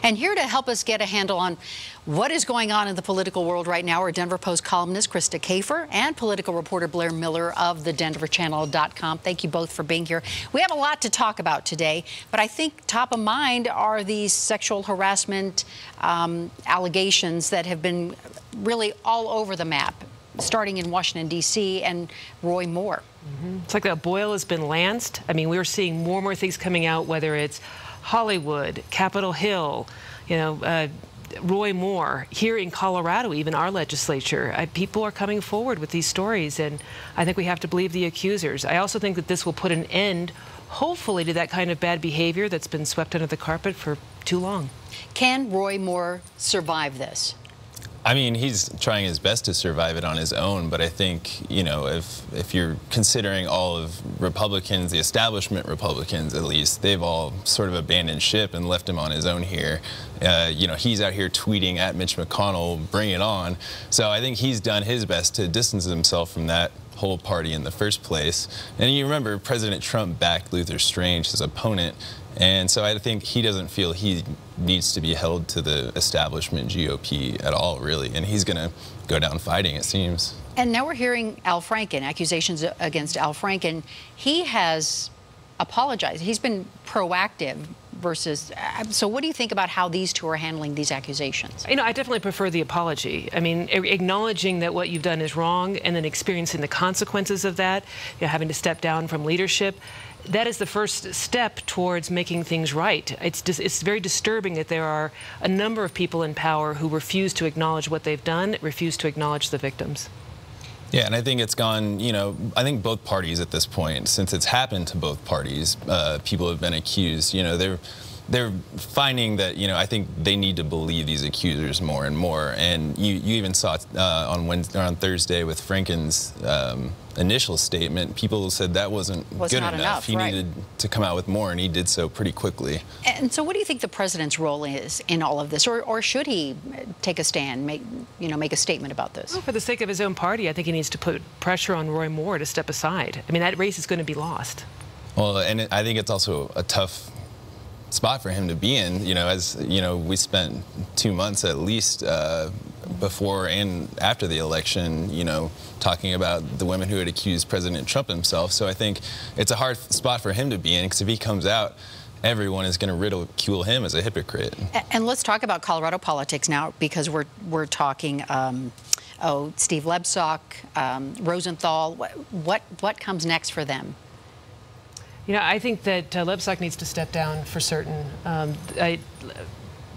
And here to help us get a handle on what is going on in the political world right now are Denver Post columnist Krista Kafer and political reporter Blair Miller of the denverchannel.com. Thank you both for being here. We have a lot to talk about today, but I think top of mind are these sexual harassment allegations that have been really all over the map, starting in Washington, D.C., and Roy Moore. It's like that boil has been lanced. I mean, we're seeing more and more things coming out, whether it's Hollywood, Capitol Hill, Roy Moore, here in Colorado, even our legislature. People are coming forward with these stories, and I think we have to believe the accusers. I also think that this will put an end, hopefully, to that kind of bad behavior that's been swept under the carpet for too long. Can Roy Moore survive this? I mean, he's trying his best to survive it on his own, but I think, if you're considering all of Republicans, the establishment Republicans at least, they've all sort of abandoned ship and left him on his own here. He's out here tweeting at Mitch McConnell, bring it on. So I think he's done his best to distance himself from that whole party in the first place. And you remember President Trump backed Luther Strange, his opponent, and so I think he doesn't feel he needs to be held to the establishment GOP at all, really. And he's going to go down fighting, it seems. And now we're hearing Al Franken, accusations against Al Franken. He has apologized. He's been proactive versus. So what do you think about how these two are handling these accusations? I definitely prefer the apology. I mean, acknowledging that what you've done is wrong and then experiencing the consequences of that, having to step down from leadership. That is the first step towards making things right. It's very disturbing that there are a number of people in power who refuse to acknowledge what they've done, refuse to acknowledge the victims. Yeah, and I think it's gone, I think both parties at this point, since it's happened to both parties, people have been accused, they're finding that, I think they need to believe these accusers more and more. And you even saw it on Thursday with Franken's initial statement. People said that wasn't good enough. He needed to come out with more, and he did so pretty quickly. And so what do you think the president's role is in all of this? Or should he take a stand, make a statement about this? Well, for the sake of his own party, I think he needs to put pressure on Roy Moore to step aside. I mean, that race is going to be lost. Well, and I think it's also a tough spot for him to be in, we spent 2 months at least before and after the election, talking about the women who had accused President Trump himself. So I think it's a hard spot for him to be in, because if he comes out, everyone is going to ridicule him as a hypocrite. And let's talk about Colorado politics now, because we're talking Steve Lebsack, Rosenthal. What comes next for them? I think that Lebsack needs to step down for certain.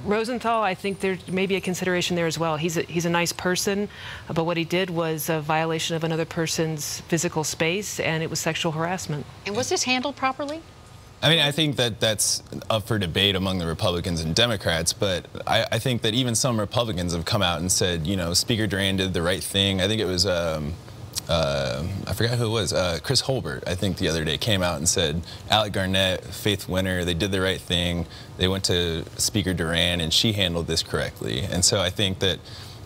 Rosenthal, I think there may be a consideration there as well. He's a nice person, but what he did was a violation of another person's physical space, and it was sexual harassment. And was this handled properly? I mean, I think that that's up for debate among the Republicans and Democrats, but I think that even some Republicans have come out and said, Speaker Duran did the right thing. I think it was I forgot who it was, Chris Holbert, I think the other day came out and said, Alec Garnett, Faith Winter, they did the right thing. They went to Speaker Duran and she handled this correctly. And so I think that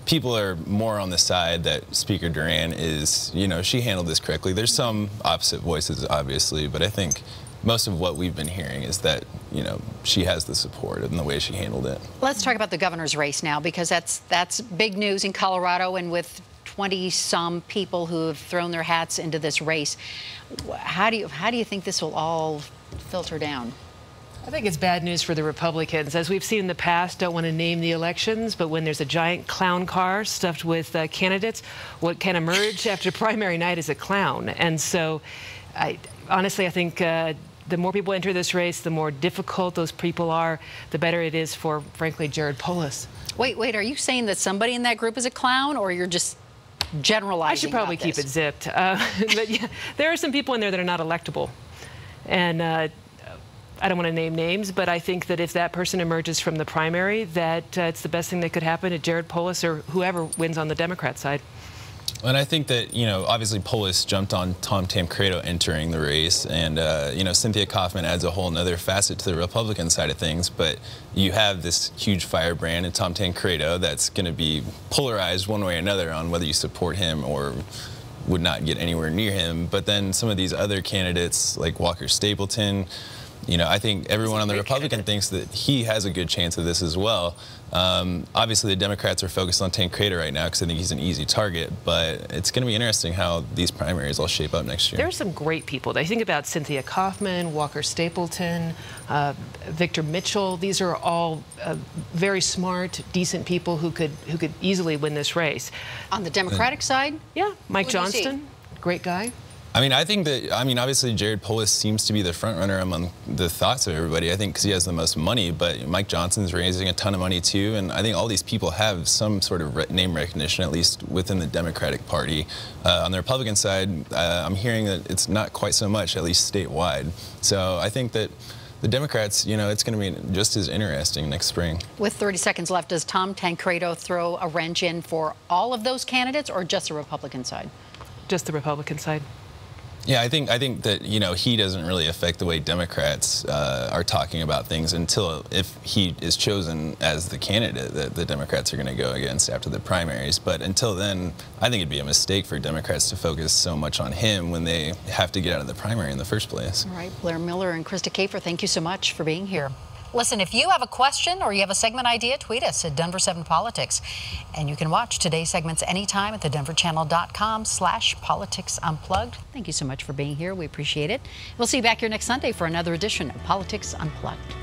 people are more on the side that Speaker Duran is, she handled this correctly. There's some opposite voices, obviously, but I think most of what we've been hearing is that, she has the support in the way she handled it. Let's talk about the governor's race now, because that's big news in Colorado, and with 20-some people who have thrown their hats into this race. How do you think this will all filter down? I think it's bad news for the Republicans. As we've seen in the past, don't want to name the elections, but when there's a giant clown car stuffed with candidates, what can emerge after primary night is a clown. And so, honestly, I think the more people enter this race, the more difficult those people are, the better it is for, frankly, Jared Polis. Wait, are you saying that somebody in that group is a clown, or you're just generalizing? I should probably keep it zipped. But yeah, there are some people in there that are not electable. And I don't want to name names, but I think that if that person emerges from the primary, that it's the best thing that could happen to Jared Polis or whoever wins on the Democrat side. And I think that, obviously Polis jumped on Tom Tancredo entering the race, and, Cynthia Kaufman adds a whole other facet to the Republican side of things, but you have this huge firebrand in Tom Tancredo that's going to be polarized one way or another on whether you support him or would not get anywhere near him. But then some of these other candidates, like Walker Stapleton, I think everyone on the Republican thinks that he has a good chance of this as well. Obviously, the Democrats are focused on Tancredo right now because I think he's an easy target, but it's going to be interesting how these primaries all shape up next year. There are some great people. I think about Cynthia Kaufman, Walker Stapleton, Victor Mitchell. These are all very smart, decent people who could easily win this race. On the Democratic side? Yeah, Mike Johnston, great guy. I think that, obviously Jared Polis seems to be the front runner among the thoughts of everybody, I think, because he has the most money, but Mike Johnson's raising a ton of money too, and I think all these people have some sort of name recognition, at least within the Democratic Party. On the Republican side, I'm hearing that it's not quite so much, at least statewide. So I think that the Democrats, it's going to be just as interesting next spring. With 30 seconds left, does Tom Tancredo throw a wrench in for all of those candidates or just the Republican side? Just the Republican side. Yeah, I think that he doesn't really affect the way Democrats are talking about things until if he is chosen as the candidate that the Democrats are going to go against after the primaries. But until then, I think it'd be a mistake for Democrats to focus so much on him when they have to get out of the primary in the first place. All right, Blair Miller and Krista Kafer, thank you so much for being here. Listen, if you have a question or you have a segment idea, tweet us at Denver 7 Politics. And you can watch today's segments anytime at thedenverchannel.com/Politics Unplugged. Thank you so much for being here. We appreciate it. We'll see you back here next Sunday for another edition of Politics Unplugged.